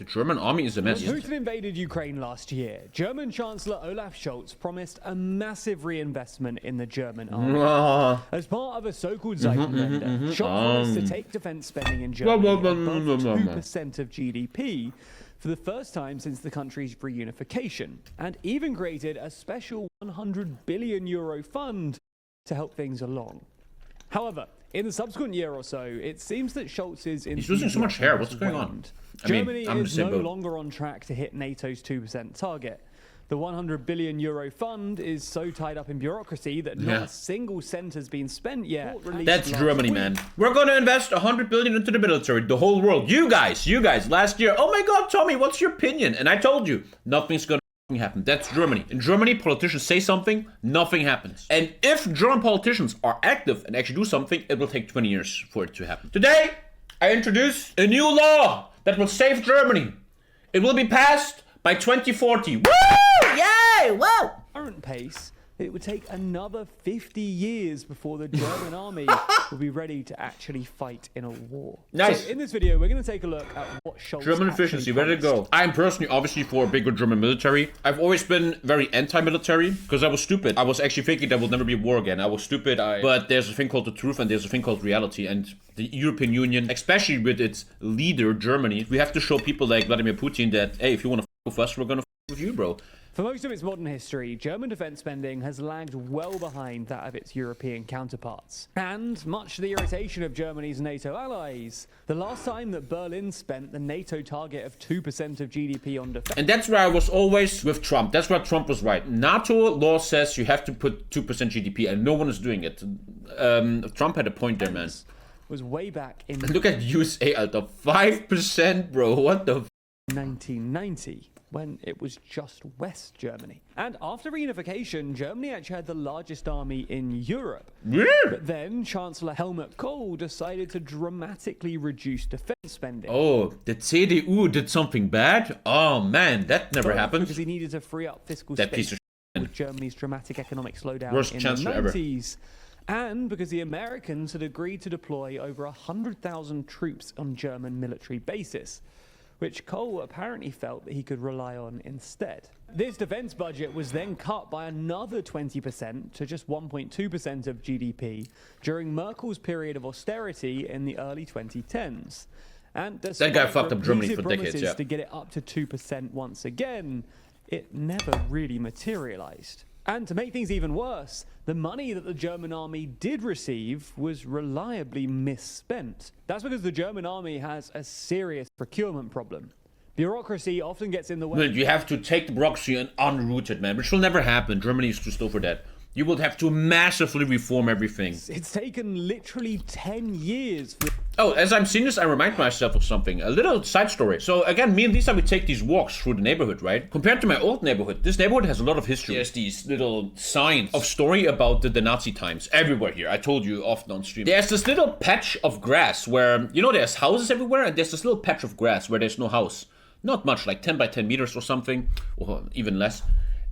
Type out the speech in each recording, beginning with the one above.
The German army is a mess. When Putin invaded Ukraine last year, German Chancellor Olaf Scholz promised a massive reinvestment in the German army. As part of a so-called Zeitenwende, Scholz promised to take defense spending in Germany above 2% of GDP for the first time since the country's reunification, and even created a special €100 billion fund to help things along. However, in the subsequent year or so, it seems that Scholz's He's losing so much hair. What's going on? Germany is no longer on track to hit NATO's 2% target. The €100 billion fund is so tied up in bureaucracy that not a single cent has been spent yet. That's Germany, man. We're gonna invest 100 billion into the military, the whole world. You guys, last year. Oh my God, Tommy, what's your opinion? And I told you, nothing's gonna happen. That's Germany. In Germany, politicians say something, nothing happens. And if German politicians are active and actually do something, it will take 20 years for it to happen. Today, I introduce a new law that will save Germany. It will be passed by 2040. Woo! Yay! Whoa! Current pace, it would take another 50 years before the German army will be ready to actually fight in a war. Nice. So in this video, we're going to take a look at what Scholz German efficiency, where did it go? I'm personally obviously for a bigger German military. I've always been very anti-military because I was stupid. I was actually thinking there will never be a war again. I was stupid. But there's a thing called the truth and there's a thing called reality. And the European Union, especially with its leader, Germany, we have to show people like Vladimir Putin that, hey, if you want to f with us, we're going to f with you, bro. For most of its modern history, German defense spending has lagged well behind that of its European counterparts. And much to the irritation of Germany's NATO allies, the last time that Berlin spent the NATO target of 2% of GDP on defense. And that's where I was always with Trump. That's where Trump was right. NATO law says you have to put 2% GDP and no one is doing it. Trump had a point there, man. Was way back in... Look at USA, Alter. 5%, bro. What the... 1990. When it was just West Germany. And after reunification, Germany actually had the largest army in Europe. But then Chancellor Helmut Kohl decided to dramatically reduce defense spending. Oh, the CDU did something bad? Oh man, that never happened. Because he needed to free up fiscal space piece of with Germany's dramatic economic slowdown Worst in chancellor the 90s. And because the Americans had agreed to deploy over 100,000 troops on German military bases, which Kohl apparently felt that he could rely on instead. This defense budget was then cut by another 20% to just 1.2% of GDP during Merkel's period of austerity in the early 2010s. And that guy fucked up Germany for decades, yeah. To get it up to 2% once again, it never really materialized. And to make things even worse, the money that the German army did receive was reliably misspent. That's because the German army has a serious procurement problem. Bureaucracy often gets in the way. You have to take the bureaucracy and unroot it, man, which will never happen. Germany is just over that. You will have to massively reform everything. It's taken literally 10 years for... Oh, as I'm seeing this, I remind myself of something. A little side story. So again, me and Lisa, we take these walks through the neighborhood, right? Compared to my old neighborhood, this neighborhood has a lot of history. There's these little signs of story about the Nazi times everywhere here. I told you often on stream. There's this little patch of grass where, you know, there's houses everywhere, and there's this little patch of grass where there's no house. Not much, like 10 by 10 meters or something, or even less.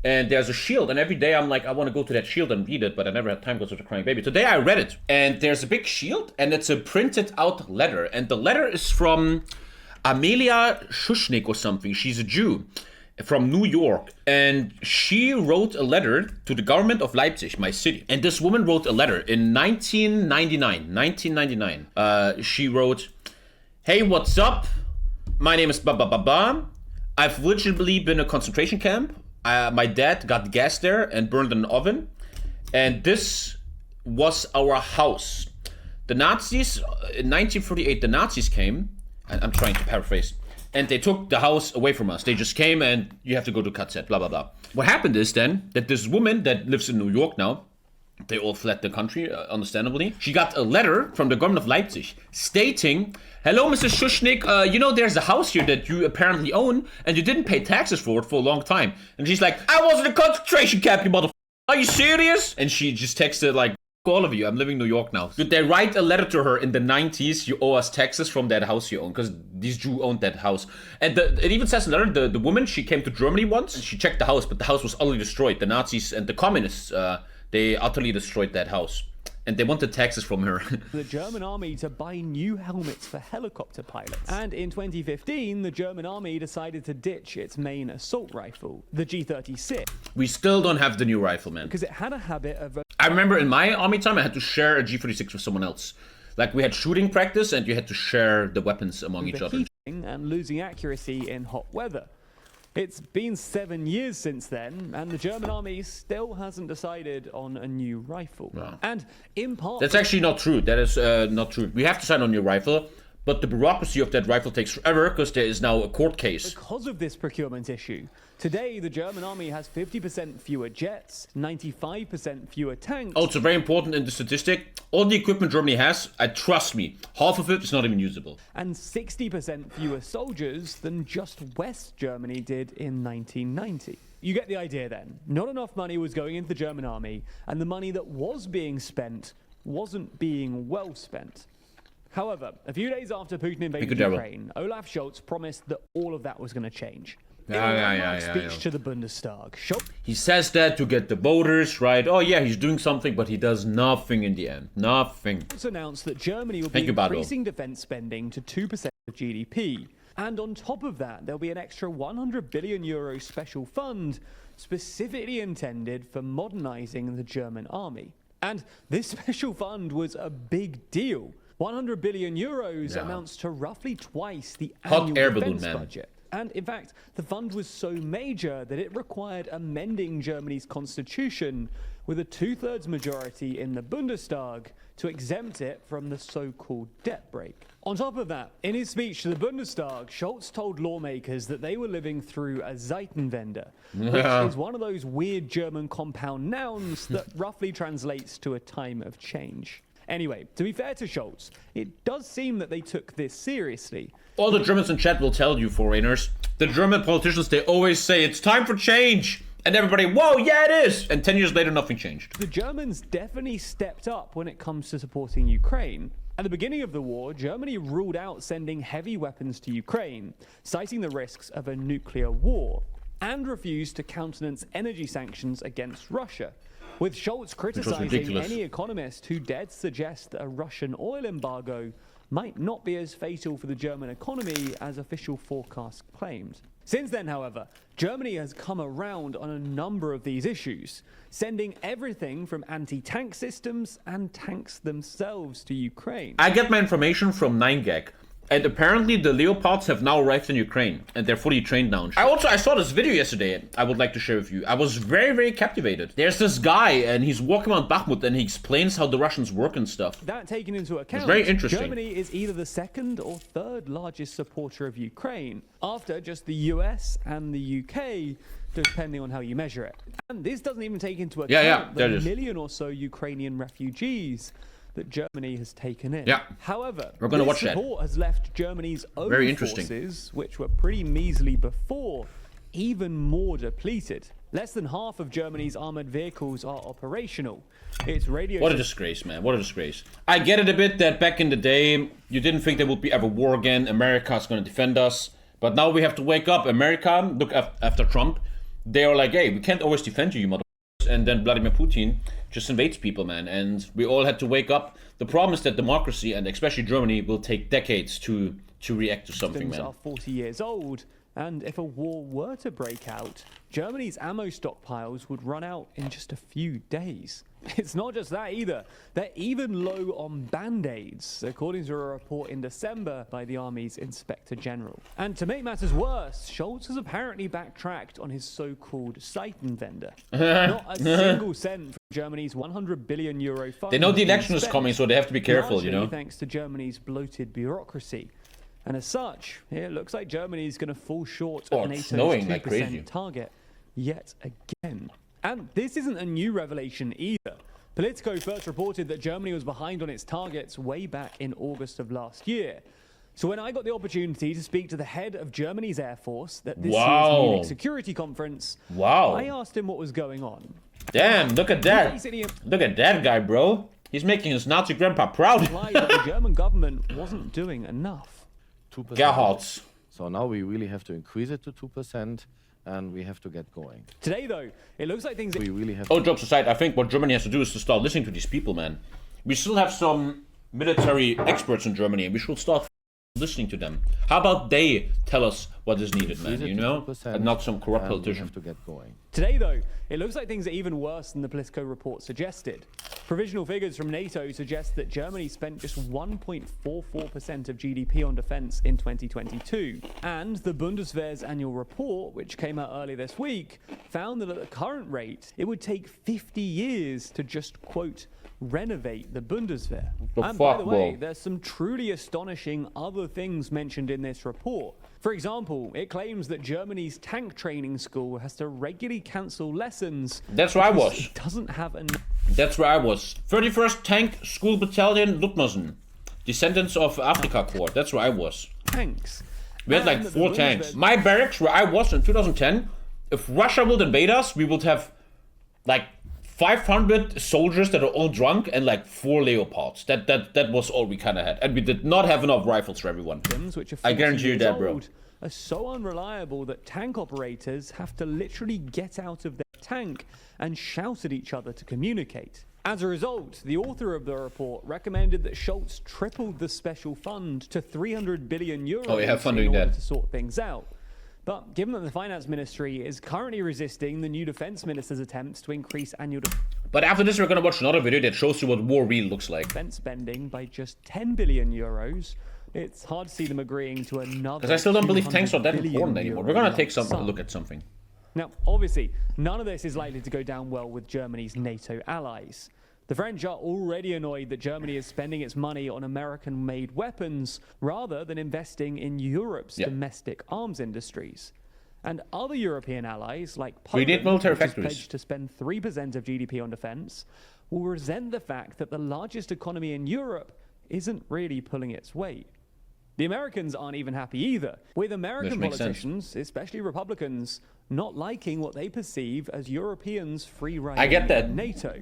And there's a shield, and every day I'm like, I want to go to that shield and read it, but I never had time because of the crying baby. Today I read it, and there's a big shield, and it's a printed out letter, and the letter is from Amelia Schuschnigg or something. She's a Jew from New York, and she wrote a letter to the government of Leipzig, my city. And this woman wrote a letter in 1999. She wrote, "Hey, what's up? My name is ba ba ba ba. I've literally been in a concentration camp. My dad got gas there and burned in an oven. And this was our house. The Nazis, in 1948, the Nazis came, and I'm trying to paraphrase, and they took the house away from us. They just came and you have to go to KZ, blah, blah, blah. What happened is then that this woman that lives in New York now, they all fled the country, understandably. She got a letter from the government of Leipzig stating, hello, Mrs. Schuschnigg, you know, there's a house here that you apparently own, and you didn't pay taxes for it for a long time. And she's like, I was in a concentration camp, you motherfucker. Are you serious? And she just texted like, all of you, I'm living in New York now. Did they write a letter to her in the 90s, you owe us taxes from that house you own, because these Jews owned that house. And it even says in the letter, the woman, she came to Germany once, and she checked the house, but the house was utterly destroyed. The Nazis and the communists, they utterly destroyed that house. and they wanted taxes from her. the German army to buy new helmets for helicopter pilots. And in 2015, the German army decided to ditch its main assault rifle, the G36. We still don't have the new rifle, man. Because it had a habit of... I remember in my army time, I had to share a G36 with someone else. Like, we had shooting practice, and you had to share the weapons among each other. And losing accuracy in hot weather. It's been 7 years since then, and the German army still hasn't decided on a new rifle. No. And in part... That's actually not true. That is not true. We have to sign on a new rifle, but the bureaucracy of that rifle takes forever because there is now a court case. Because of this procurement issue, today the German army has 50% fewer jets, 95% fewer tanks... Oh, it's very important in the statistic. All the equipment Germany has, trust me, half of it is not even usable. And 60% fewer soldiers than just West Germany did in 1990. You get the idea then. Not enough money was going into the German army, and the money that was being spent wasn't being well spent. However, a few days after Putin invaded Ukraine, Olaf Scholz promised that all of that was going to change. Speech to the Bundestag. He says that to get the voters, right? Oh yeah, he's doing something, but he does nothing in the end. Nothing. It's announced that Germany will be increasing defense spending to 2% of GDP. And on top of that, there'll be an extra 100 billion euro special fund specifically intended for modernizing the German army. And this special fund was a big deal. 100 billion euros amounts to roughly twice the annual defense budget. And in fact, the fund was so major that it required amending Germany's constitution with a 2/3 majority in the Bundestag to exempt it from the so-called debt brake. On top of that, in his speech to the Bundestag, Scholz told lawmakers that they were living through a Zeitenwende, which is one of those weird German compound nouns that roughly translates to a time of change. Anyway, to be fair to Scholz, it does seem that they took this seriously. All the Germans in chat will tell you, foreigners, the German politicians, they always say it's time for change. And everybody, whoa, yeah, it is. And 10 years later, nothing changed. The Germans definitely stepped up when it comes to supporting Ukraine. At the beginning of the war, Germany ruled out sending heavy weapons to Ukraine, citing the risks of a nuclear war, and refused to countenance energy sanctions against Russia, with Scholz criticizing any economist who dared suggest that a Russian oil embargo might not be as fatal for the German economy as official forecasts claimed. Since then, however, Germany has come around on a number of these issues, sending everything from anti-tank systems and tanks themselves to Ukraine. I get my information from 9gag. And apparently the Leopards have now arrived in Ukraine, and they're fully trained now. I saw this video yesterday I would like to share with you. I was very, very captivated. There's this guy, and he's walking around Bakhmut, and he explains how the Russians work and stuff. That taken into account, it's very interesting. Germany is either the second or third largest supporter of Ukraine, after just the US and the UK, depending on how you measure it. And this doesn't even take into account the million or so Ukrainian refugees that Germany has taken in. However, we're gonna watch that. Support has left Germany's own forces, which were pretty measly before, even more depleted. Less than half of Germany's armored vehicles are operational. It's radio. What a disgrace, man. What a disgrace. I get it a bit that back in the day, you didn't think there would be ever war again. America's gonna defend us. But now we have to wake up. America, look after Trump, they are like, hey, we can't always defend you, you mother. And then Vladimir Putin just invades people, man. And we all had to wake up. The problem is that democracy, and especially Germany, will take decades to react to something, man. Are 40 years old, and if a war were to break out, Germany's ammo stockpiles would run out in just a few days. It's not just that either. They're even low on band-aids, according to a report in December by the Army's Inspector General. And to make matters worse, Scholz has apparently backtracked on his so-called Zeitenwende. Not a single cent from Germany's 100 billion euro fund. They know the election is coming, so they have to be careful, you know? Thanks to Germany's bloated bureaucracy. And as such, it looks like Germany is going to fall short of NATO's 2% target yet again. And this isn't a new revelation either. Politico first reported that Germany was behind on its targets way back in August of last year. So when I got the opportunity to speak to the head of Germany's Air Force at this year's Munich Security Conference, I asked him what was going on. Damn, look at that. Look at that guy, bro. He's making his Nazi grandpa proud. That the German government wasn't doing enough. 2%. Gerhards. So now we really have to increase it to 2%. And we have to get going. Today, though, it looks like things... We really have jokes aside, I think what Germany has to do is to start listening to these people, man. We still have some military experts in Germany, and we should start listening to them. How about they tell us what is needed, man, you know? And not some corrupt politician. To get going. Today, though, it looks like things are even worse than the Politico report suggested. Provisional figures from NATO suggest that Germany spent just 1.44% of GDP on defense in 2022. And the Bundeswehr's annual report, which came out earlier this week, found that at the current rate, it would take 50 years to just, quote, renovate the Bundeswehr. And by the way, there's some truly astonishing other things mentioned in this report. For example, it claims that Germany's tank training school has to regularly cancel lessons. That's where I was. It doesn't have enough. That's where I was. 31st Tank School Battalion, Luftmassen. Descendants of Afrika Corps. That's where I was. Tanks. We had like 4 tanks. My barracks, where I was in 2010, if Russia would invade us, we would have like 500 soldiers that are all drunk and like 4 Leopards. That was all we kind of had. And we did not have enough rifles for everyone. Which are I guarantee you that, bro. Are so unreliable that tank operators have to literally get out of their tank and shout at each other to communicate. As a result, the author of the report recommended that Scholz tripled the special fund to 300 billion euros in order to sort things out. But given that the finance ministry is currently resisting the new defense minister's attempts to increase annual But after this, we're going to watch another video that shows you what war really looks like. Defense spending by just 10 billion euros, it's hard to see them agreeing to another. Because I still don't believe tanks are that important anymore. We're going to take a look at something. Now, obviously, none of this is likely to go down well with Germany's NATO allies. The French are already annoyed that Germany is spending its money on American-made weapons rather than investing in Europe's domestic arms industries. And other European allies, like Poland, which is pledged to spend 3% of GDP on defense, will resent the fact that the largest economy in Europe isn't really pulling its weight. The Americans aren't even happy either, with American politicians, especially Republicans, not liking what they perceive as Europeans' free riding in NATO.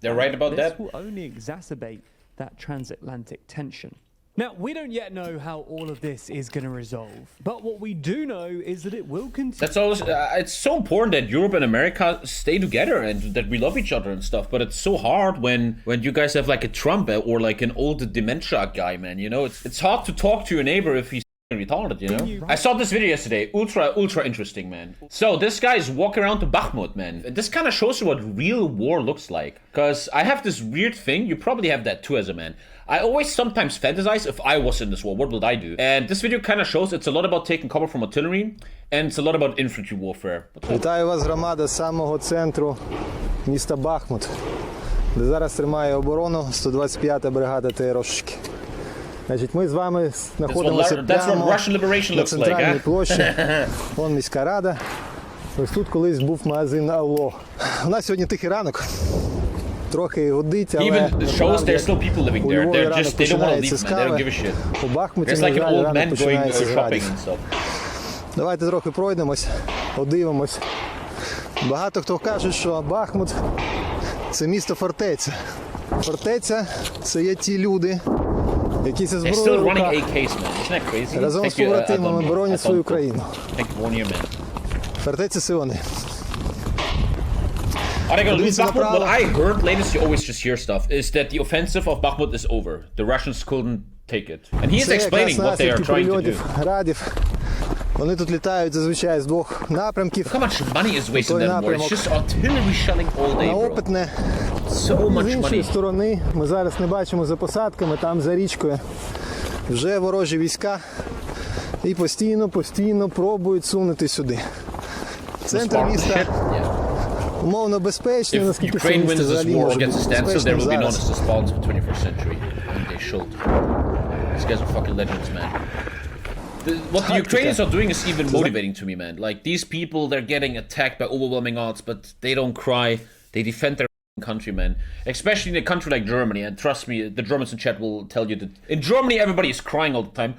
They're right about that. This will only exacerbate that transatlantic tension. Now, we don't yet know how all of this is going to resolve, but what we do know is that it will continue. That's always, it's so important that Europe and America stay together and that we love each other and stuff, but it's so hard when you guys have like a Trump or like an old dementia guy, man, you know? It's hard to talk to your neighbor if he's retarded, you know? I saw this video yesterday, ultra interesting, man. So this guy is walking around to Bakhmut, man. This kind of shows you what real war looks like. Because I have this weird thing, you probably have that too as a man. I always sometimes fantasize if I was in this war, what would I do? And this video kind of shows it's a lot about taking cover from artillery, and it's a lot about infantry warfare. Вітаю вас, громада, з самого центру міста Бахмут, де зараз тримає оборону 125-та бригада ТРОшки. Значить, ми з вами знаходимося прямо на центральній площі. Вон міська рада. Ось тут колись був магазин «Алло». У нас сьогодні тихий ранок. Трохи годить, але у Львові ранок починається з кави. У Бахмуті, на жаль, ранок починається з радів. Давайте трохи пройдемось, подивимось. Багато хто каже, що Бахмут – це місто-фортеця. Фортеця – це є ті люди, які зі зброєю в руках разом з побратимами боронять свою країну. Фортеця – це вони. Are they gonna lose Bakhmut? What I heard latest, you always just hear stuff, is that the offensive of Bakhmut is over. The Russians couldn't take it. And he is explaining what they are trying to do. Радів. Вони тут літають зазвичай з двох напрямків. Look how much money is wasted in that war. It's just artillery shelling all day, bro. Опитне. So much з іншої money. сторони, ми зараз не бачимо за посадками, там за річкою вже ворожі війська і постійно пробують сунути сюди. Центр міста умовно безпечний, наскільки це місце взагалі може бути безпечним зараз. These guys are fucking legends, man. What the Ukrainians are doing is even motivating to me, man. Like, these people, they're getting attacked by overwhelming odds, but they don't cry. They defend their country, man. Especially in a country like Germany, and trust me, the Germans in chat will tell you that in Germany, everybody is crying all the time.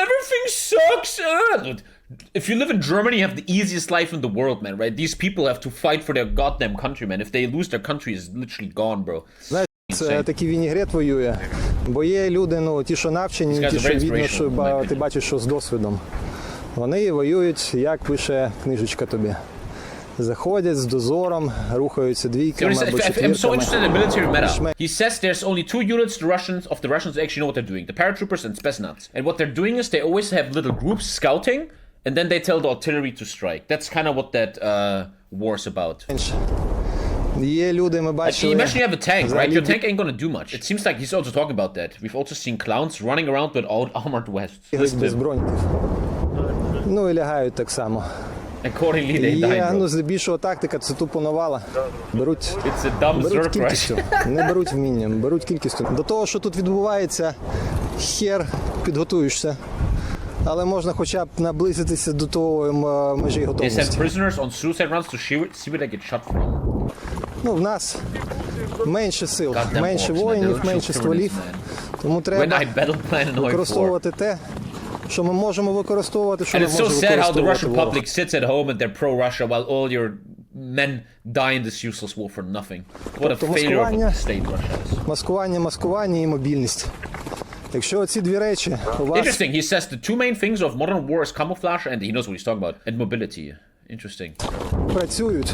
Everything sucks. If you live in Germany, you have the easiest life in the world, man, right? These people have to fight for their goddamn country, man. If they lose their country, it's literally gone, bro. Це такий вінігрет воює, бо є люди, ну, ті, що навчені, ті, що видно, що ти бачиш, що з досвідом. Вони воюють, як пише книжечка тобі. Заходять з дозором, рухаються двійками або I'm so четвірками. interested in the military meta. He says there's only 2 units of the Russians actually know what they're doing. The paratroopers and Spetsnaz. And what they're doing is they always have little groups scouting, and then they tell the artillery to strike. That's kind of what that war's about. Є люди, ми Like, бачили... imagine you have a tank, right? Your tank ain't gonna do much. It seems like he's also talking about that. We've also seen clowns running around without armored vests. без броньків. Ну і лягають так само. Accordingly, they die, Є, bro. ну, здебільшого тактика, це тупо навала. Беруть It's a dumb беруть zerk, right? кількістю, не беруть вмінням, беруть кількістю. До того, що тут відбувається, хер підготуєшся. Але можна хоча б наблизитися до того межі They send готовності. prisoners on suicide runs to see where they get shot from. Ну, в нас менше сил, Goddamn менше orcs, man. They воїнів, don't менше shoot стволів. criminals, man. Тому When треба I battle plan in HOI4. використовувати те, що ми можемо використовувати, що And не it's so може sad how the Russian використовувати public sits at home and they're pro-Russia while all your men die in this useless war for nothing. What a Тобто failure of a маскування- state Russia is. Маскування і мобільність. Якщо ці дві речі у вас Interesting. He says the two main things of modern war is camouflage and he knows what he's talking about, and mobility. Interesting. працюють,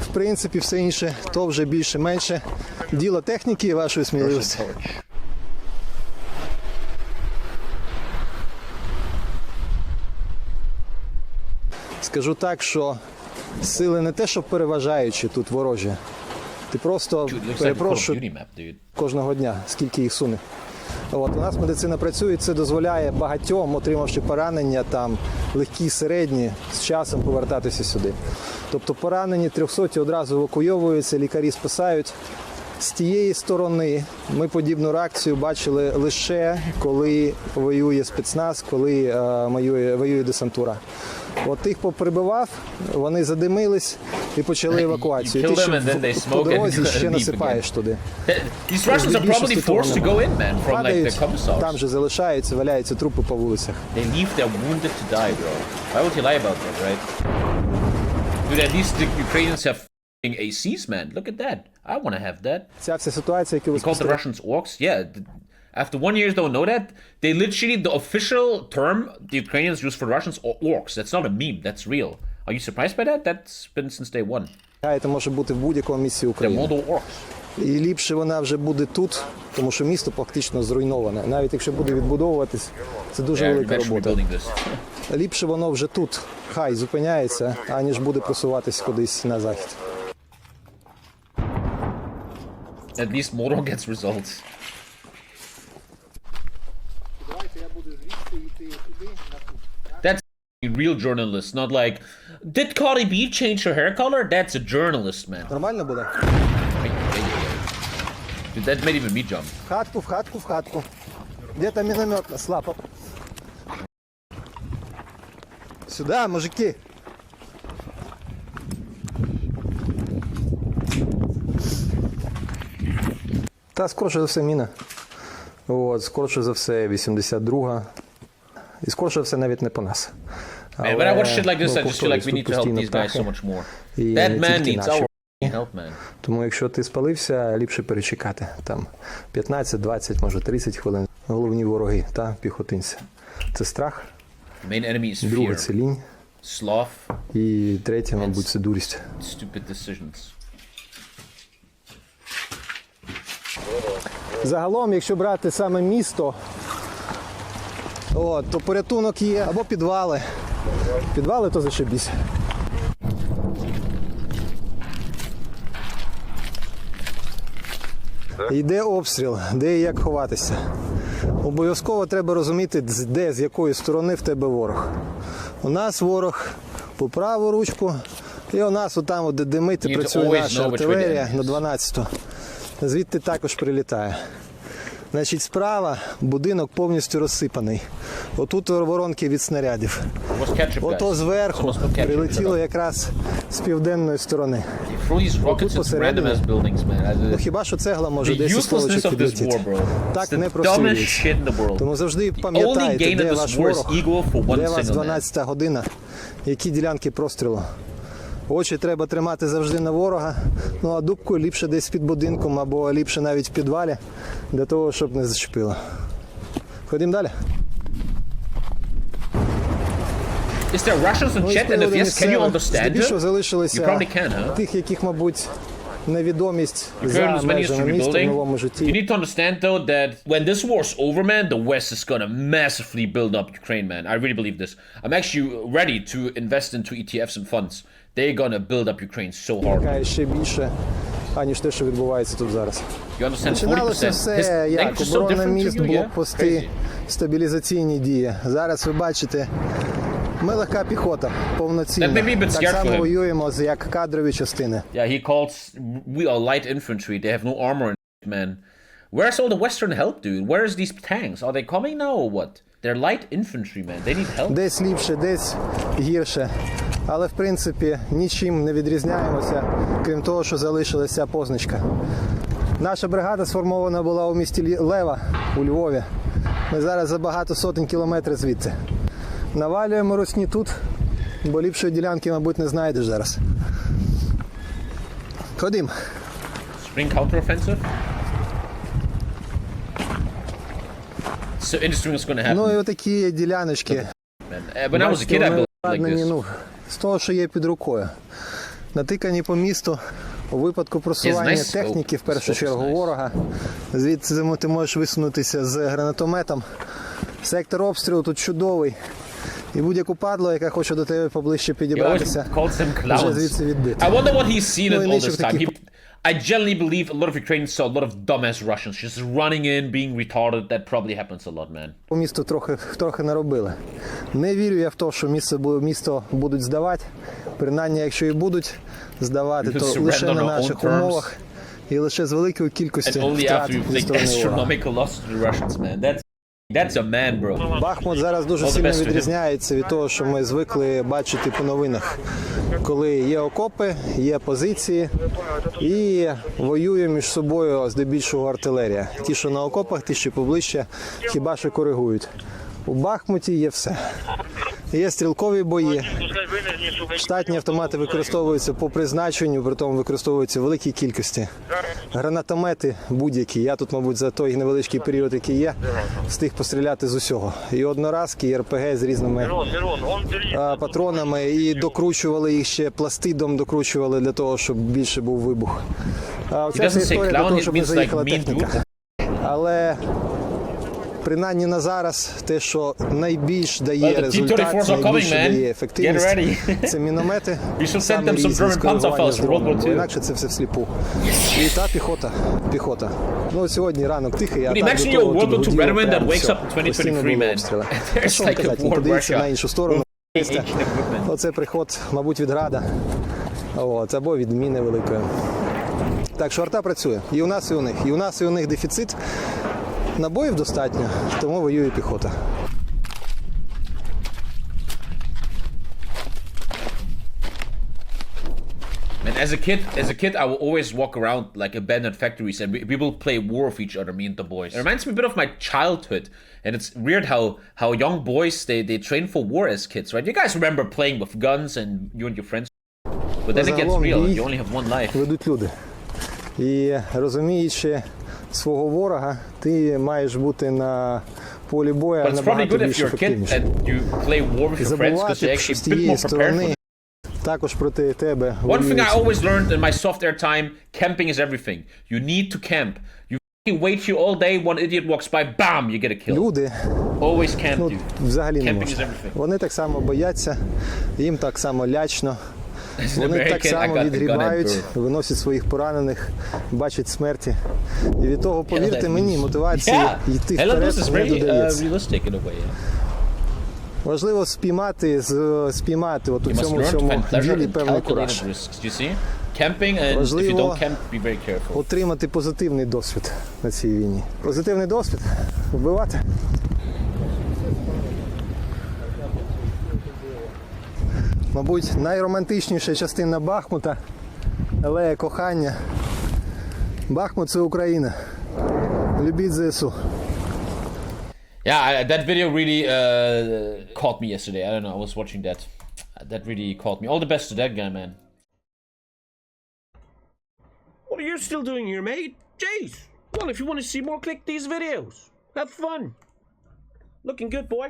в принципі, все інше, то вже більше-менше діло техніки і вашої сміливості. Скажу так, що сили не те, що переважаючі тут ворожі. Ти просто Dude, looks like a Call of перепрошую Duty map, dude. кожного дня, скільки їх суне. От, у нас медицина працює, це дозволяє багатьом, отримавши поранення, там, легкі, середні, з часом повертатися сюди. Тобто поранені 300 одразу евакуйовуються, лікарі спасають. З тієї сторони ми подібну реакцію бачили лише коли воює спецназ, коли воює десантура. От тих поприбивав, вони задимились і почали евакуацію. You Ти kill ще them and then they по smoke and дорозі ще leave насипаєш again. туди. These Russians are probably forced to go in, man, from like the Падають, там commissars. же залишаються, валяються трупи по вулицях. They leave their wounded to die, bro. Why would he lie about that, right? Dude, at least the Ukrainians have f***ing ACs, man. Look at that. I want to have that. Ця вся ситуація, яку ви He called the спостерігаєте, Russians orcs. Yeah. After 1 year, don't know that. They literally, the official term the Ukrainians use for Russians are orcs. That's not a meme. That's real. Are you surprised by that? That's been since day one. може бути в будь-якому місці They're України. Mordor orcs. І ліпше вона вже буде тут, тому що місто фактично зруйноване. Навіть якщо буде відбудовуватись, це дуже They're велика eventually робота. building this. Ліпше воно вже тут, хай зупиняється, аніж буде просуватись кудись на захід. At least Mordor gets results. That's a real journalist, not like, did Cardi B change her hair color? That's a journalist, man. Нормально буде? Dude, that made even me jump. В хатку, в хатку, в хатку. Де там міномет слабо? Сюди, мужики. Та скорше за все міна. От, скорше за все 82-га. І скорше за все навіть не по нас. Man, when I watch shit like this, I just feel like we need to help these guys so much more. That man needs our help, man. Тому якщо ти спалився, ліпше перечекати. Там 15, 20, може 30 хвилин. Головні вороги, та піхотинці. Це страх, The main enemy is друге fear, це лінь, sloth, і третє, мабуть, це дурість. stupid decisions. Загалом, якщо брати саме місто, то порятунок є, або підвали. Підвали то зашибісь. Йде обстріл, де і як ховатися. Обов'язково треба розуміти, де, з якої сторони в тебе ворог. У нас ворог по праву ручку, і у нас отам, де димить, You need to працює always наша know which way the артилерія enemy на is. 12-ту. Звідти також прилітає. Значить, справа будинок повністю розсипаний. Отут воронки від снарядів. What's ketchup, guys? Ото зверху Someone's put ketchup. прилетіло якраз з південної сторони. They throw these rockets into посередині. random ass buildings, man. Ну хіба що цегла може The 10 uselessness словочок of this підлетіти. war, bro. It's Так the не dumbest просилюється. shit in the world. Тому завжди The only пам'ятайте, gain де of ваш this war is ворог, ego for one де вас single man. 12-та година, які ділянки прострілу. Очі треба тримати завжди на ворога, ну а дубку ліпше десь під будинком або ліпше навіть в підвалі, для того, щоб не зачепило. Ходімо далі. Is there Russians in chat? And if yes, can you understand здебільшого it? You залишилися probably can, huh? тих, яких, мабуть, невідомість Ukraine за was many years межами міста в rebuilding. новому You житті. need to understand though that when this war's over, man, the West is gonna massively build up Ukraine, man. I really believe this. I'm actually ready to invest into ETFs and funds. They're gonna build up Ukraine so hard. Яка ще більше, аніж те, що відбувається тут зараз. You understand? 40%. Починалося все як language is so оборона different to міст, you, yeah? блокпости, Crazy. стабілізаційні дії. Зараз ви бачите, ми легка піхота, повноцінна. That may be a bit Так scared for само him. воюємо як кадрові частини. Yeah, he calls we are light infantry. They have no armor and shit, man. Where's all the Western help, dude? Where is these tanks? Are they coming now or what? They're light infantry, man. They need help. Десь ліпше, десь гірше. Але, в принципі, нічим не відрізняємося, крім того, що залишилася позначка. Наша бригада сформована була у місті Лева, у Львові. Ми зараз за багато сотень кілометрів звідси. Навалюємо русні тут, бо ліпшої ділянки, мабуть, не знайдеш зараз. Ходім. Spring counteroffensive. So interesting what's gonna happen. Ну і отакі діляночки. Man. When I was a kid, I built like this. Ну, з того, що є під рукою. Натикані по місту у випадку просування nice техніки, в першу scope is чергу nice. ворога. Звідси ти можеш висунутися з гранатометом. Сектор обстрілу тут чудовий. І будь-яку падло, яка хоче до тебе поближче He always підібратися, calls them вже clowns. звідси відбити. I wonder what he's seen Ну, in і all нічого this time. таких. I generally believe a lot of Ukrainians saw a lot of dumbass Russians just running in, being retarded. That probably happens a lot, man. По місту трохи наробили. Не вірю я в те, що місто будуть здавати. Принаймні, якщо і будуть здавати, то Surrender лише on на our наших own terms. умовах і лише з великою And кількістю only втрат after you зі inflict сторони ворога. astronomical loss to the Russians, man. That's a man, bro. Бахмут зараз дуже All the сильно best to him. відрізняється від того, що ми звикли бачити по новинах. Коли є окопи, є позиції і воює між собою здебільшого артилерія. Ті, що на окопах, ті, що поближче, хіба що коригують. У Бахмуті є все. Є стрілкові бої. Штатні автомати використовуються по призначенню, при тому використовуються в великій кількості. Гранатомети будь-які. Я тут, мабуть, за той невеличкий період, який є, встиг постріляти з усього. І одноразки, і РПГ з різними патронами. І докручували їх ще пластидом, докручували для того, щоб більше був вибух. Оця вся історія для того, щоб не заїхала техніка. Але принаймні на зараз те, що найбільш дає результат, найбільше дає ефективність, це міномети, саме різні з коригування з дроном, бо інакше це все всліпу. І та піхота. Ну сьогодні ранок тихий, а так до того тут гуділо прямо все. Постійно були обстріли. Що вам казати, не подивіться на іншу сторону. Оце приход, мабуть, від Града, або від міни великої. Так що арта працює. І у нас, і у них. І у нас, і у них дефіцит. Набоїв достатньо, тому воює піхота. And as a kid, I will always walk around like abandoned factories, and we will play war with each other, me and the boys. It reminds me a bit of my childhood, and it's weird how young boys they train for war as kids, right? You guys remember playing with guns and you and your friends, but then it gets real. You only have one life. Ведуть люди. І розуміючи свого ворога, ти маєш бути на полі бою набагато більш ефективніше. І забувати, що з тієї сторони також проти тебе One thing I воюють. always learned in my soft air time, camping is everything. You need to camp. You fucking wait here all day, one idiot walks by, bam, you get a kill. Люди Always camp, dude. взагалі не Camping is можна. everything. Вони так само бояться, їм так само лячно. Вони так American, I само got the gun відгрібають, at birth. виносять своїх поранених, бачать смерті. І від того, повірте мені, мотивація йти Hell, вперед this is не very додається. realistic in a way. Важливо спіймати от у You must цьому learn to find pleasure ділі in певний calculated кураж. risks. You see? Camping, and if you Важливо don't camp, be very careful. отримати позитивний досвід на цій війні. Позитивний досвід – вбивати. Мабуть, найромантичніша частина Бахмута – алея кохання. Бахмут – це Україна. Любіть ЗСУ. Yeah, that video really caught me yesterday. I don't know, I was watching that. That really caught me. All the best to that guy, man. What are you still doing here, mate? Jeez. Well, if you want to see more, click these videos. Have fun. Looking good, boy.